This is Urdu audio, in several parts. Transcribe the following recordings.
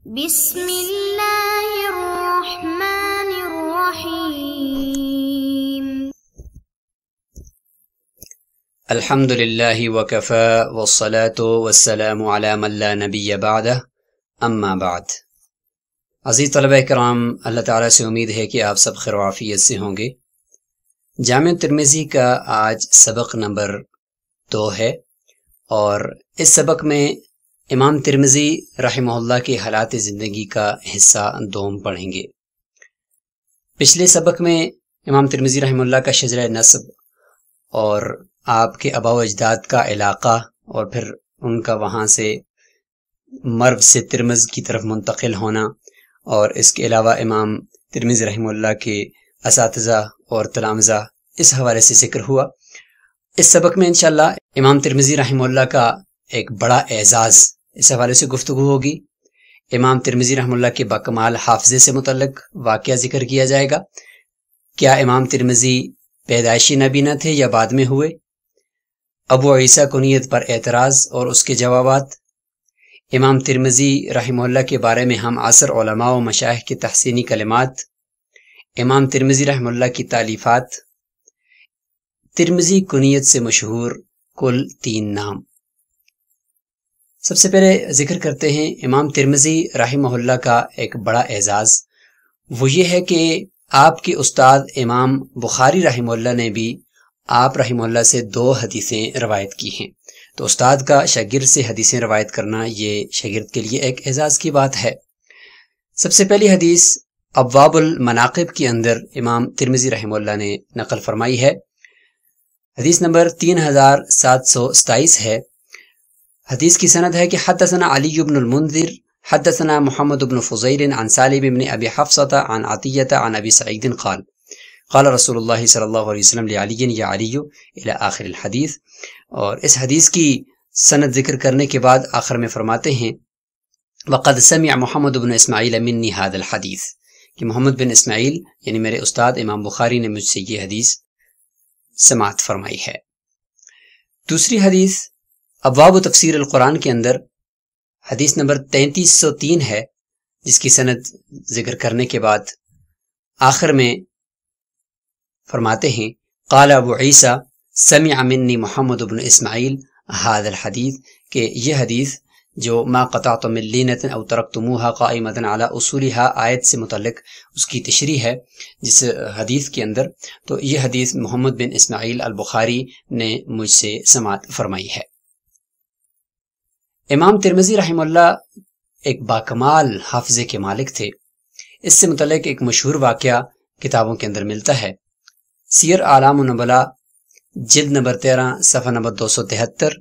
بسم اللہ الرحمن الرحیم الحمد للہ وکفی والصلاة والسلام علی من لا نبی بعدہ اما بعد۔ عزیز طلبہ کرام، اللہ تعالیٰ سے امید ہے کہ آپ سب خیر و عافیت سے ہوں گے۔ جامع ترمذی کا آج سبق نمبر 2 ہے، اور اس سبق میں امام ترمذی رحمہ اللہ کے حالات زندگی کا حصہ 2 پڑھیں گے۔ پچھلے سبق میں امام ترمذی رحمہ اللہ کا شجرہ نسب اور آپ کے آباء و اجداد کا علاقہ، اور پھر ان کا وہاں سے مرو سے ترمذ کی طرف منتقل ہونا، اور اس کے علاوہ امام ترمذی رحمہ اللہ کے اساتذہ اور تلامذہ، اس حوالے سے ذکر ہوا۔ اس سبق میں انشاءاللہ امام ترمذی رحمہ اللہ کا ایک بڑا اعزاز اس حوالے سے گفتگو ہوگی۔ امام ترمذی رحمہ اللہ کے باکمال حافظے سے متعلق واقعہ ذکر کیا جائے گا۔ کیا امام ترمذی پیدائشی نبی نہ تھے یا بعد میں ہوئے؟ ابو عیسیٰ کنیت پر اعتراض اور اس کے جوابات۔ امام ترمذی رحمہ اللہ کے بارے میں ہم عصر علماء و مشائخ کے تحسینی کلمات۔ امام ترمذی رحمہ اللہ کی تالیفات۔ ترمذی کنیت سے مشہور کل 3 نام۔ سب سے پہلے ذکر کرتے ہیں امام ترمذی رحمہ اللہ کا ایک بڑا اعزاز، وہ یہ ہے کہ آپ کے استاد امام بخاری رحمہ اللہ نے بھی آپ رحمہ اللہ سے 2 حدیثیں روایت کی ہیں۔ تو استاد کا شاگرد سے حدیثیں روایت کرنا یہ شاگرد کے لیے ایک اعزاز کی بات ہے۔ سب سے پہلی حدیث ابواب المناقب کے اندر امام ترمذی رحمہ اللہ نے نقل فرمائی ہے۔ حدیث نمبر 3727 ہے۔ حدیث کی سند ہے کہ حدثنا علی بن المنذر حدثنا محمد بن فضیل عن سالم بن ابی حفصۃ عن عطیۃ عن ابی سعید قال قال رسول اللہ صلی اللہ علیہ وسلم لعلی یا علی الی آخر الحدیث۔ اور اس حدیث کی سند ذکر کرنے کے بعد آخر میں فرماتے ہیں وقد سمع محمد بن اسماعیل منی هذا الحدیث، کہ محمد بن اسماعیل یعنی میرے استاد امام بخاری نے مجھ سے یہ حدیث سماعت فرمائی ہے۔ دوسری حدیث ابواب تفسیر القرآن کے اندر حدیث نمبر 3303 ہے، جس کی سند ذکر کرنے کے بعد آخر میں فرماتے ہیں قال ابو عیسیٰ سمع منی محمد بن اسماعیل هذا الحدیث، کہ یہ حدیث جو ما قطعت من لینۃ او ترکتموها قائمۃ علی اصولها آیت سے متعلق اس کی تشریح ہے جس حدیث کے اندر، تو یہ حدیث محمد بن اسماعیل البخاری نے مجھ سے سماعت فرمائی ہے۔ امام ترمذی رحمہ اللہ ایک باکمال حافظے کے مالک تھے۔ اس سے متعلق ایک مشہور واقعہ کتابوں کے اندر ملتا ہے۔ سیر اعلام النبلاء جلد نمبر 13 صفحہ نمبر 273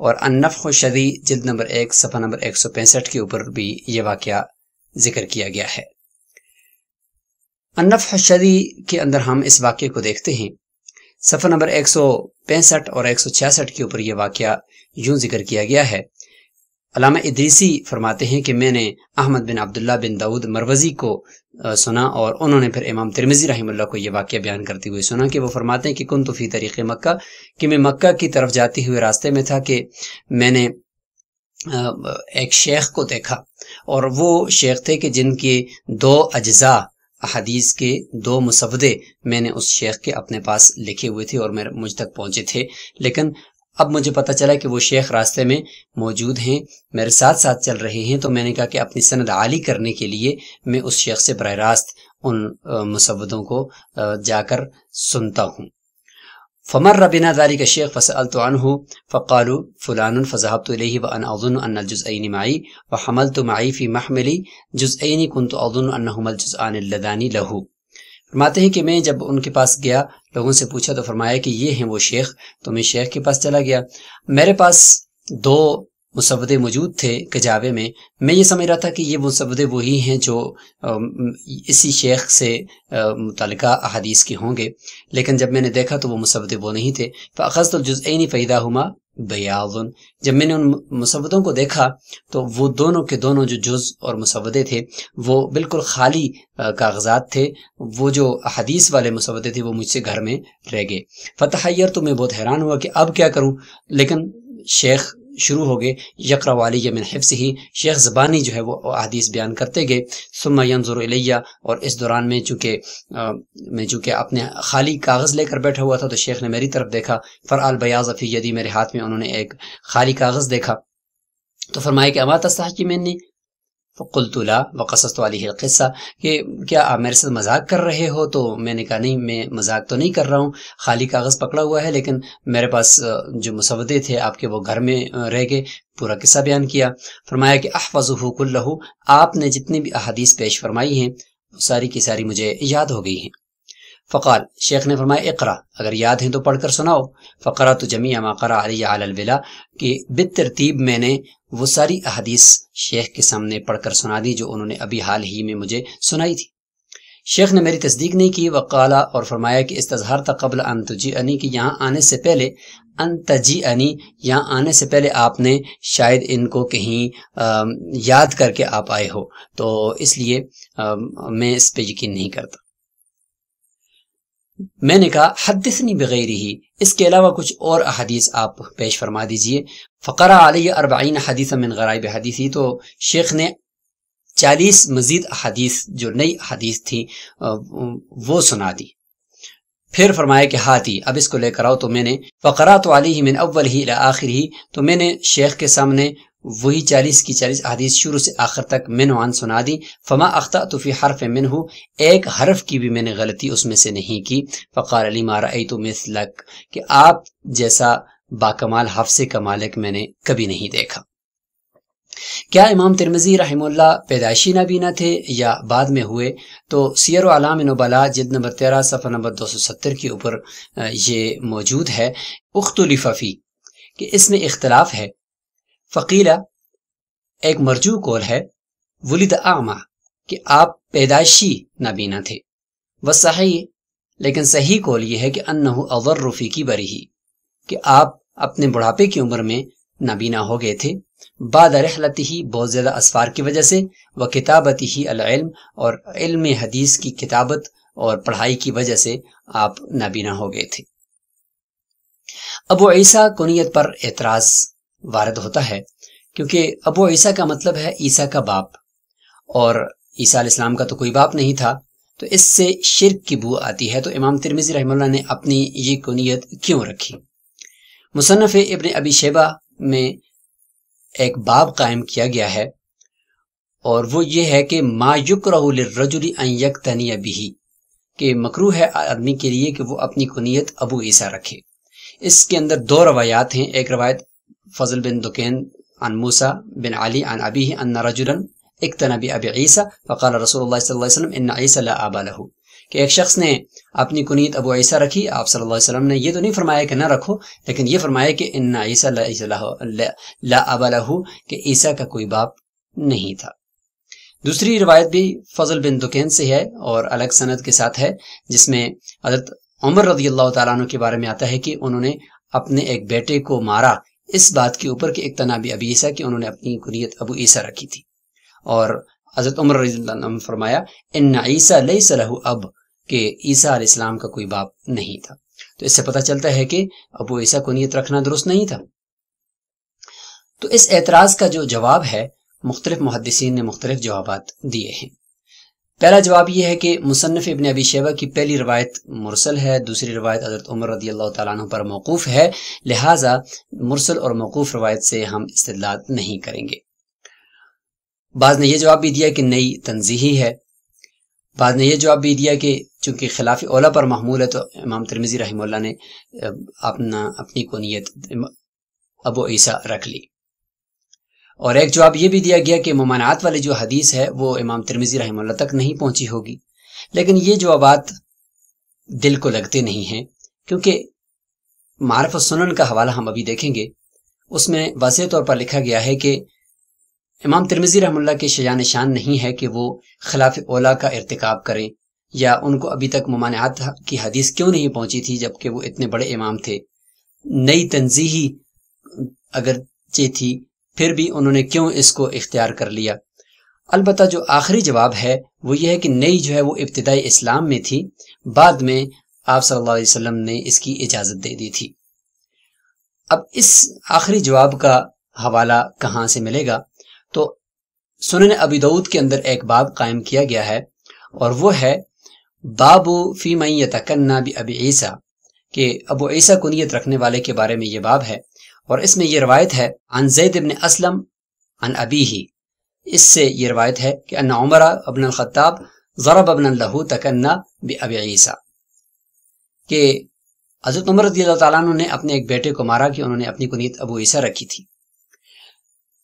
اور النفخ الشدی جلد نمبر 1 صفحہ نمبر 165 کے اوپر بھی یہ واقعہ ذکر کیا گیا ہے۔ النفخ الشدی کے اندر ہم اس واقعے کو دیکھتے ہیں۔ صفحہ نمبر 165 اور 166 کے اوپر یہ واقعہ یوں ذکر کیا گیا ہے۔ علامہ ادریسی فرماتے ہیں کہ میں نے احمد بن عبداللہ بن داود مروزی کو سنا، اور انہوں نے پھر امام ترمذی رحمہ اللہ کو یہ واقعہ بیان کرتے ہوئے سنا کہ وہ فرماتے ہیں کہ کنت فی طریق مکہ، کہ میں مکہ کی طرف جاتے ہوئے راستے میں تھا کہ میں نے ایک شیخ کو دیکھا، اور وہ شیخ تھے کہ جن کے 2 اجزاء احادیث کے 2 مسودے میں نے اس شیخ کے اپنے پاس لکھے ہوئے تھے اور مجھ تک پہنچے تھے، لیکن اب مجھے پتہ چلا کہ وہ شیخ راستے میں موجود ہیں، میرے ساتھ ساتھ چل رہے ہیں، تو میں نے کہا کہ اپنی سند عالی کرنے کے لیے میں اس شیخ سے براہ راست ان مسودوں کو جا کر سنتا ہوں۔ فمر بنا ذلك الشيخ فسألت عنه فقالوا فلان فذهبت إليه وأنا أظن أن الجزئين معي وحملت معي في محملي جزئين كنت أظن أنهما الجزءان اللذان له۔ فرماتے ہیں کہ میں جب ان کے پاس گیا، لوگوں سے پوچھا تو فرمایا کہ یہ ہیں وہ شیخ، تو میں شیخ کے پاس چلا گیا، میرے پاس 2 مسودے موجود تھے کجاوے میں یہ سمجھ رہا تھا کہ یہ مسودے وہی ہیں جو اسی شیخ سے متعلقہ احادیث کے ہوں گے، لیکن جب میں نے دیکھا تو وہ مسودے وہ نہیں تھے۔ فأخذت الجزئین فإذا هما بیاض، جب میں نے ان مسودوں کو دیکھا تو وہ دونوں کے دونوں جو جز اور مسودے تھے وہ بالکل خالی کاغذات تھے، وہ جو احادیث والے مسودے تھے وہ مجھ سے گھر میں رہ گئے۔ فتحیرت، میں بہت حیران ہوا کہ اب کیا کروں، لیکن شیخ شروع ہو گئے یقرأ علی من حفظہ، شیخ زبانی جو ہے وہ احادیث بیان کرتے گئے. ثم ینظر الیہ، اور اس دوران میں چونکہ اپنے خالی کاغذ لے کر بیٹھا ہوا تھا تو شیخ نے میری طرف دیکھا. فرأى البیاض فی یدی، میرے ہاتھ میں انہوں نے ایک خالی کاغذ دیکھا تو فرمایا کہ اما تستحی منی، فقلت لا وقصصت علیہ القصہ، کہ کیا آپ میرے ساتھ مذاق کر رہے ہو؟ تو میں نے کہا نہیں، میں مذاق تو نہیں کر رہا ہوں، خالی کاغذ پکڑا ہوا ہے، لیکن میرے پاس جو مسودے تھے آپ کے وہ گھر میں رہ گئے. پورا قصہ بیان کیا. فرمایا کہ احفظہ کلہ، آپ نے جتنی بھی احادیث پیش فرمائی ہیں ساری کی ساری مجھے یاد ہو گئی ہیں. فقال، شیخ نے فرمایا اقرا، اگر یاد ہیں تو پڑھ کر سناؤ. فقرأت جمیع ما قرأ علی علی الولا، کہ بالترتیب میں نے وہ ساری احادیث شیخ کے سامنے پڑھ کر سنا دی جو انہوں نے ابھی حال ہی میں مجھے سنائی تھی. شیخ نے میری تصدیق نہیں کی. وقالا، اور فرمایا کہ استظہرت قبل ان تجیئنی، کہ یہاں آنے سے پہلے، ان تجیئنی، یہاں آنے سے پہلے آپ نے شاید ان کو کہیں یاد کر کے آپ آئے ہو، تو اس لیے میں اس پہ یقین نہیں کرتا. میں نے کہا حدثنی بغیرہ، اس کے علاوہ کچھ اور احادیث آپ پیش فرما دیجئے. فقرأ علی 40 حدیثا من غرائب حدیثی، تو شیخ نے 40 مزید احادیث جو نئی احادیث تھی وہ سنا دی. پھر فرمایا کہ ہاتی، اب اس کو لے کر آؤ. تو میں نے فقرأت علیہ من اولہ الی آخرہ، تو میں نے شیخ کے سامنے وہی 40 کی 40 احادیث شروع سے آخر تک منوان سنا دی. فما اخطأت فی حرف منہ، ایک حرف کی بھی میں نے غلطی اس میں سے نہیں کی. فقال علی ما رأیت مثلک، کہ آپ جیسا باکمال حافظے کا مالک میں نے کبھی نہیں دیکھا. کیا امام ترمذی رحمہ اللہ پیدائشی نابینا تھے یا بعد میں ہوئے؟ تو سیر و اعلام نبلاء جلد نمبر 13 صفحہ نمبر 270 کے اوپر یہ موجود ہے. اختلف فی، کہ اس میں اختلاف ہے. فقیلہ، ایک مرجوع قول ہے، ولد اعمی، کہ آپ پیدائشی نابینا تھے. والصحیح، لیکن صحیح قول یہ ہے کہ انہ اضر فی کبرہ، کہ آپ اپنے بڑھاپے کی عمر میں نابینا ہو گئے تھے. بعد رحلتہ، بہت زیادہ اسفار کی وجہ سے. وکتابتہ العلم، اور علم حدیث کی کتابت اور پڑھائی کی وجہ سے آپ نابینا ہو گئے تھے. ابو عیسیٰ کنیت پر اعتراض وارد ہوتا ہے، کیونکہ ابو عیسیٰ کا مطلب ہے عیسیٰ کا باپ، اور عیسیٰ علیہ السلام کا تو کوئی باپ نہیں تھا، تو اس سے شرک کی بو آتی ہے. تو امام ترمذی رحمہ اللہ نے اپنی یہ کنیت کیوں رکھی؟ مصنف ابن ابی شیبہ میں ایک باب قائم کیا گیا ہے، اور وہ یہ ہے کہ ما یکرہ للرجل ان یکتنی بہ، کہ مکروہ ہے آدمی کے لیے کہ وہ اپنی کنیت ابو عیسیٰ رکھے. اس کے اندر 2 روایات ہیں. ایک روایت فضل بن دکین عن موسیٰ بن علی عن ابیہ ان رجلا اکتنی بابی عیسیٰ فقال رسول اللہ صلی اللہ علیہ وسلم ان عیسیٰ لا ابا لہ، کہ ایک شخص نے اپنی کنیت ابو عیسیٰ رکھی. آپ صلی اللہ علیہ وسلم نے یہ تو نہیں فرمایا کہ نہ رکھو، لیکن یہ فرمایا کہ ان عیسیٰ لا ابا لہ، کہ عیسیٰ کا کوئی باپ نہیں تھا. دوسری روایت بھی فضل بن دکین سے ہے اور الگ سند کے ساتھ ہے، جس میں حضرت عمر رضی اللہ تعالیٰ عنہ کے بارے میں آتا ہے کہ انہوں نے اپنے ایک بیٹے کو مارا اس بات کے اوپر کہ اقتنا بابی عیسیٰ، کہ انہوں نے اپنی کنیت ابو عیسیٰ رکھی تھی. اور حضرت عمر رضی اللہ عنہ نے فرمایا ان عیسیٰ لیس لہ اب، کہ عیسیٰ علیہ السلام کا کوئی باپ نہیں تھا. تو اس سے پتہ چلتا ہے کہ ابو عیسیٰ کنیت رکھنا درست نہیں تھا. تو اس اعتراض کا جو جواب ہے، مختلف محدثین نے مختلف جوابات دیے ہیں. پہلا جواب یہ ہے کہ مصنف ابن ابی شیبہ کی پہلی روایت مرسل ہے، دوسری روایت حضرت عمر رضی اللہ تعالیٰ عنہ پر موقوف ہے، لہٰذا مرسل اور موقوف روایت سے ہم استدلال نہیں کریں گے. بعض نے یہ جواب بھی دیا کہ نئی تنزیہی ہے. بعض نے یہ جواب بھی دیا کہ چونکہ خلاف اولا پر محمول ہے تو امام ترمذی رحمہ اللہ نے اپنی کنیت ابو عیسیٰ رکھ لی. اور ایک جواب یہ بھی دیا گیا کہ ممانعات والی جو حدیث ہے وہ امام ترمذی رحمہ اللہ تک نہیں پہنچی ہوگی. لیکن یہ جوابات دل کو لگتے نہیں ہیں، کیونکہ معرف السنن کا حوالہ ہم ابھی دیکھیں گے، اس میں واضح طور پر لکھا گیا ہے کہ امام ترمذی رحمہ اللہ کے شان نہیں ہے کہ وہ خلاف اولا کا ارتکاب کریں، یا ان کو ابھی تک ممانعات کی حدیث کیوں نہیں پہنچی تھی جبکہ وہ اتنے بڑے امام تھے. نئی تنزیہی اگرچہ تھی پھر بھی انہوں نے کیوں اس کو اختیار کر لیا. البتہ جو آخری جواب ہے وہ یہ ہے کہ نئی جو ہے وہ ابتدائی اسلام میں تھی، بعد میں آپ صلی اللہ علیہ وسلم نے اس کی اجازت دے دی تھی. اب اس آخری جواب کا حوالہ کہاں سے ملے گا؟ تو سنن ابی داؤد کے اندر ایک باب قائم کیا گیا ہے، اور وہ ہے باب فی من یتکنی بابی عیسیٰ، کہ ابو عیسیٰ کنیت رکھنے والے کے بارے میں یہ باب ہے، اور اس میں یہ روایت ہے عن زید بن اسلم عن ابیہ، اس سے یہ روایت ہے کہ ان عمر ابن الخطاب ضرب ابنا لہ تکنی بابی عیسیٰ، کہ حضرت عمر رضی اللہ تعالیٰ عنہ نے اپنے ایک بیٹے کو مارا کہ انہوں نے اپنی کنیت ابو عیسیٰ رکھی تھی،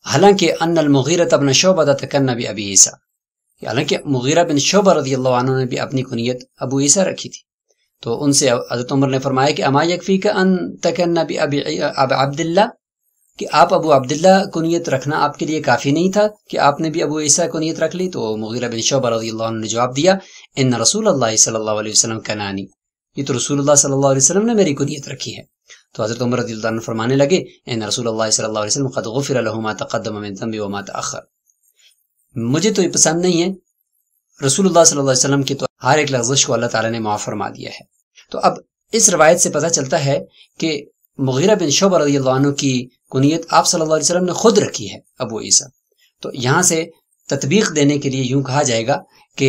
حالانکہ ان المغیرہ بن شعبہ تکنی بابی عیسیٰ، حالانکہ مغیرہ بن شعبہ رضی اللہ عنہ نے بھی اپنی کنیت ابو عیسیٰ رکھی تھی۔ تو ان سے حضرت عمر نے فرمایا کہ اما یکفیک ان تکنی بابی عبداللہ، کہ آپ ابو عبداللہ کنیت رکھنا آپ کے لیے کافی نہیں تھا کہ آپ نے بھی ابو عیسیٰ کنیت رکھ لی؟ تو مغیرہ بن شعبہ رضی اللہ عنہ نے جواب دیا ان رسول اللہ صلی اللہ علیہ وسلم کنانی، یہ تو رسول اللہ صلی اللہ علیہ وسلم نے میری کنیت رکھی ہے۔ تو حضرت عمر رضی اللہ عنہ فرمانے لگے ان رسول اللہ صلی اللہ علیہ وسلم قد غفر له ما تقدم من ذنبه وما تأخر، مجھے تو یہ پسند نہیں ہے، رسول اللہ صلی اللہ علیہ وسلم کی تو ہر ایک لغزش کو اللہ تعالیٰ نے معاف فرما دیا ہے۔ تو اب اس روایت سے پتہ چلتا ہے کہ مغیرہ بن شعبہ رضی اللہ عنہ کی کنیت آپ صلی اللہ علیہ وسلم نے خود رکھی ہے ابو عیسیٰ۔ تو یہاں سے تطبیق دینے کے لیے یوں کہا جائے گا کہ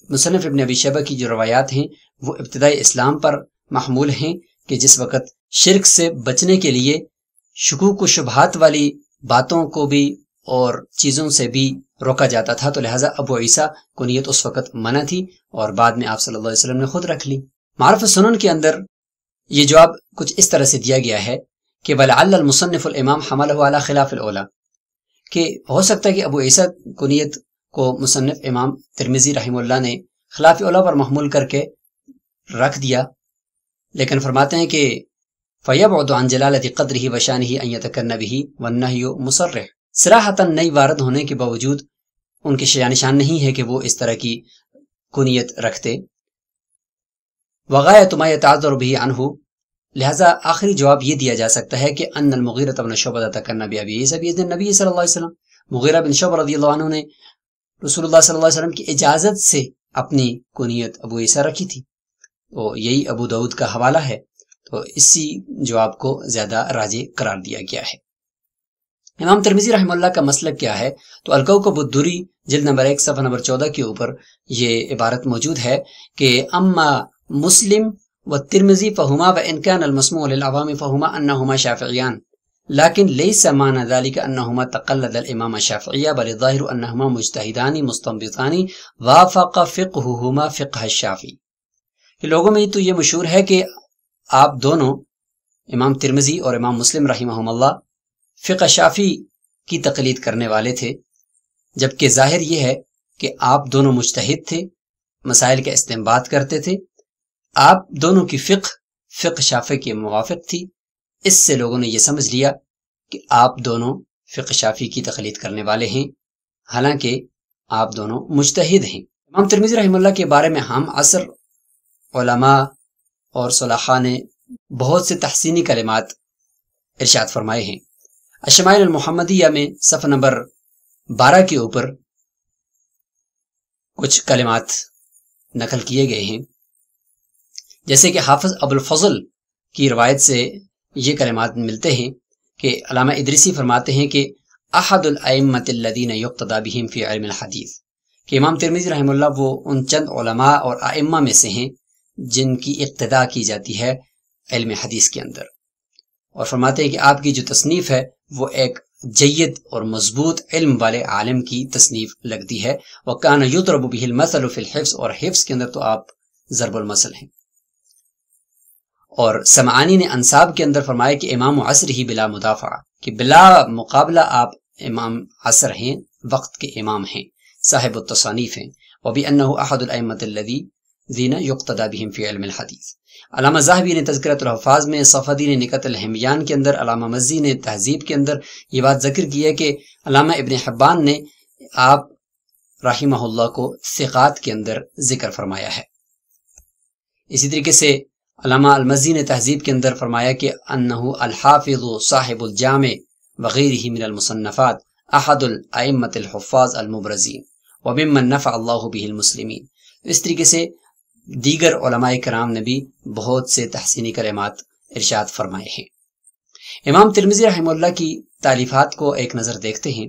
مصنف ابن ابی شیبہ کی جو روایات ہیں وہ ابتدائی اسلام پر محمول ہیں، کہ جس وقت شرک سے بچنے کے لیے شکوک و شبہات والی باتوں کو بھی اور چیزوں سے بھی روکا جاتا تھا، تو لہٰذا ابو عیسیٰ کنیت اس وقت منع تھی، اور بعد میں آپ صلی اللہ علیہ وسلم نے خود رکھ لی۔ معرف السنن کے اندر یہ جواب کچھ اس طرح سے دیا گیا ہے کہ وَلَعَلَّ الْمُصَنِّفُ الْإِمَامُ حَمَلَهُ عَلَى خِلَافِ الْأُولَى، کہ ہو سکتا ہے کہ ابو عیسیٰ کنیت کو مصنف امام ترمذی رحمہ اللہ نے خلاف اولا پر محمول کر کے رکھ دیا، لیکن فرماتے ہیں کہ فَيَبْعُدُ عَنْ جَلَالَةِ قَدْرِهِ وَشَانِهِ أَنْ يَتَكَنَّ بِهِ وَالنَّهْيُ مُصَرِّحٌ، صراحتاً نئی وارد ہونے کے باوجود ان کے شان نشان نہیں ہے کہ وہ اس طرح کی کنیت رکھتے۔ وغایت ما یتعذر به عنہ، لہذا آخری جواب یہ دیا جا سکتا ہے کہ ان المغیرہ بن شعبہ تکنی بابی عیسیٰ باذن النبی صلی اللہ علیہ وسلم، مغیرہ بن شعبہ رضی اللہ عنہ نے رسول اللہ صلی اللہ علیہ وسلم کی اجازت سے اپنی کنیت ابو عیسیٰ رکھی تھی۔ تو یہی ابو داؤد کا حوالہ ہے، تو اسی جواب کو زیادہ راجح قرار دیا گیا ہے۔ امام ترمذی رحمہ اللہ کا مسلک کیا ہے؟ تو الکوکب الدری جلد نمبر 1 صفحہ نمبر 14 کے اوپر یہ عبارت موجود ہے کہ اما مسلم والترمذی فہما وان کان المسموع للعوام فہما انہما شافعیان لیکن لیس معنی ذلك انہما تقلد الامام الشافعی بل الظاہر انہما مجتہدان مستنبطان وافق فقہہما فقہ الشافعی، کہ لوگوں میں تو یہ مشہور ہے کہ آپ دونوں امام ترمذی اور امام مسلم رحمہم اللہ فقہ شافعی کی تقلید کرنے والے تھے، جبکہ ظاہر یہ ہے کہ آپ دونوں مجتہد تھے، مسائل کا استنباط کرتے تھے، آپ دونوں کی فقہ شافعی کے موافق تھی، اس سے لوگوں نے یہ سمجھ لیا کہ آپ دونوں فقہ شافعی کی تقلید کرنے والے ہیں، حالانکہ آپ دونوں مجتہد ہیں۔ امام ترمذی رحمہ اللہ کے بارے میں ہم عصر علماء اور صلاحہ نے بہت سے تحسینی کلمات ارشاد فرمائے ہیں۔ الشمائل المحمدیہ میں صفحہ نمبر 12 کے اوپر کچھ کلمات نقل کیے گئے ہیں، جیسے کہ حافظ ابو الفضل کی روایت سے یہ کلمات ملتے ہیں کہ علامہ ادریسی فرماتے ہیں کہ احد الائمۃ الذین یقتدی بہم فی علم الحدیث، کہ امام ترمذی رحمہ اللہ وہ ان چند علماء اور ائمہ میں سے ہیں جن کی اقتداء کی جاتی ہے علم حدیث کے اندر، اور فرماتے ہیں کہ آپ کی جو تصنیف ہے وہ ایک جید اور مضبوط علم والے عالم کی تصنیف لگتی ہے، وَكَانَ يُضْرَبُ بِهِ الْمَثَلُ فِي الْحِفْظِ، اور حفظ کے اندر تو آپ ضرب المثل ہیں۔ اور سمعانی نے انصاب کے اندر فرمایا کہ امام عصر ہی بلا مدافع، کہ بلا مقابلہ آپ امام عصر ہیں، وقت کے امام ہیں، صاحب التصانیف ہیں، وَبِأَنَّهُ أَحَدُ الْأَئِمَّةِ الَّذِينَ يُقْتَدَى بِهِمْ فِي علم الحدیث۔ علامہ ذہبی نے تذکرۃ الحفاظ میں، صفدی نے نکت الحمیان کے اندر، علامہ مزی نے تہذیب کے اندر یہ بات ذکر کی ہے کہ علامہ ابن حبان نے آپ رحمہ اللہ کو ثقات کے اندر ذکر فرمایا ہے۔ اسی طریقے سے علامہ المزی نے تہذیب کے اندر فرمایا کہ انہو الحافظ صاحب الجامع وغیرہ من المصنفات احد الائمۃ الحفاظ المبرزین وممن نفع اللہ بہ المسلمین۔ اس طریقے سے دیگر علماء کرام نے بھی بہت سے تحسینی کلمات ارشاد فرمائے ہیں۔ امام ترمذی رحمہ اللہ کی تالیفات کو ایک نظر دیکھتے ہیں۔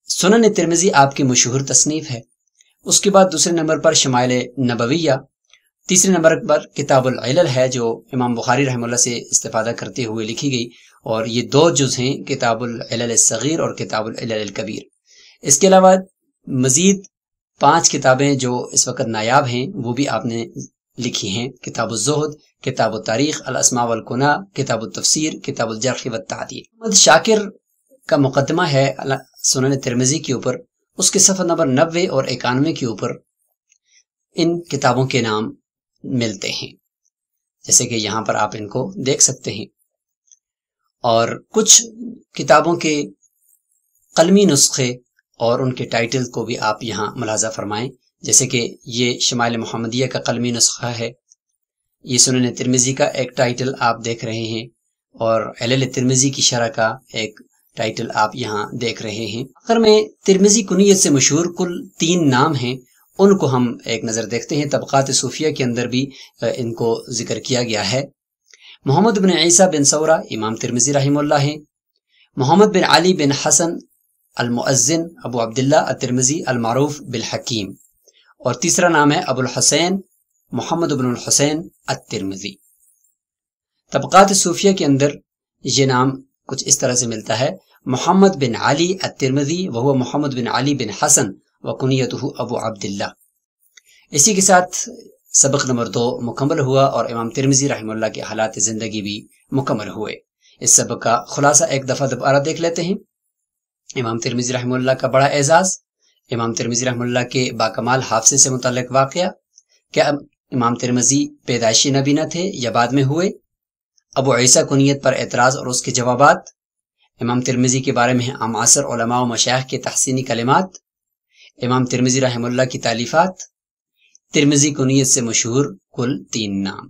سنن ترمذی آپ کی مشہور تصنیف ہے، اس کے بعد دوسرے نمبر پر شمائل نبویہ، تیسرے نمبر پر کتاب العلل ہے جو امام بخاری رحمہ اللہ سے استفادہ کرتے ہوئے لکھی گئی، اور یہ 2 جز ہیں، کتاب العلل الصغیر اور کتاب العلل الکبیر۔ اس کے علاوہ مزید 5 کتابیں جو اس وقت نایاب ہیں وہ بھی آپ نے لکھی ہیں، کتاب الزہد، کتاب التاریخ، الاسماء والکنہ، کتاب التفسیر، کتاب الجرح والتعدیل۔ محمد شاکر کا مقدمہ ہے سنن ترمذی کے اوپر، اس کے صفحہ نمبر 90 اور 91 کے اوپر ان کتابوں کے نام ملتے ہیں، جیسے کہ یہاں پر آپ ان کو دیکھ سکتے ہیں۔ اور کچھ کتابوں کے قلمی نسخے اور ان کے ٹائٹل کو بھی آپ یہاں ملاحظہ فرمائیں، جیسے کہ یہ شمائل محمدیہ کا قلمی نسخہ ہے، یہ سنن ترمذی کا ایک ٹائٹل آپ دیکھ رہے ہیں، اور علل ترمذی کی شرح کا ایک ٹائٹل آپ یہاں دیکھ رہے ہیں۔ آخر میں ترمذی کنیت سے مشہور کل 3 نام ہیں، ان کو ہم ایک نظر دیکھتے ہیں۔ طبقات صوفیہ کے اندر بھی ان کو ذکر کیا گیا ہے۔ محمد بن عیسیٰ بن ثورہ امام ترمذی رحمہ اللہ ہیں، محمد بن علی بن حسن المؤذن ابو عبداللہ الترمذی المعروف بالحکیم، اور تیسرا نام ہے ابو الحسین محمد بن الحسین الترمذی۔ طبقات صوفیہ کے اندر یہ نام کچھ اس طرح سے ملتا ہے، محمد بن علی الترمذی وہو محمد بن علی بن حسن وکنیتہ ابو عبداللہ۔ اسی کے ساتھ سبق نمبر 2 مکمل ہوا، اور امام ترمذی رحمہ اللہ کے حالات زندگی بھی مکمل ہوئے۔ اس سبق کا خلاصہ ایک دفعہ دوبارہ دیکھ لیتے ہیں۔ امام ترمذی رحمہ اللہ کا بڑا اعزاز، امام ترمذی رحمہ اللہ کے باکمال حافظے سے متعلق واقعہ، کیا امام ترمذی پیدائشی نبی نہ تھے یا بعد میں ہوئے، ابو عیسیٰ کنیت پر اعتراض اور اس کے جوابات، امام ترمذی کے بارے میں عام عصر علماء و مشائخ کے تحسینی کلمات، امام ترمذی رحمہ اللہ کی تالیفات، ترمذی کنیت سے مشہور کل 3 نام۔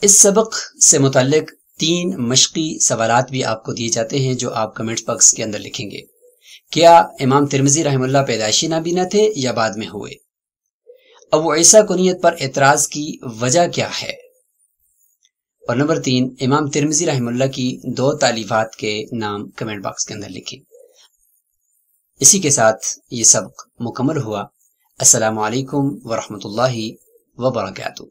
اس سبق سے متعلق 3 مشقی سوالات بھی آپ کو دیے جاتے ہیں جو آپ کمنٹ باکس کے اندر لکھیں گے۔ کیا امام ترمذی رحمہ اللہ پیدائشی نبی نہ تھے یا بعد میں ہوئے؟ ابو عیسیٰ کنیت پر اعتراض کی وجہ کیا ہے؟ اور نمبر 3، امام ترمذی رحمہ اللہ کی 2 تالیفات کے نام کمنٹ باکس کے اندر لکھیں۔ اسی کے ساتھ یہ سبق مکمل ہوا۔ السلام علیکم ورحمۃ اللہ وبرکاتہ۔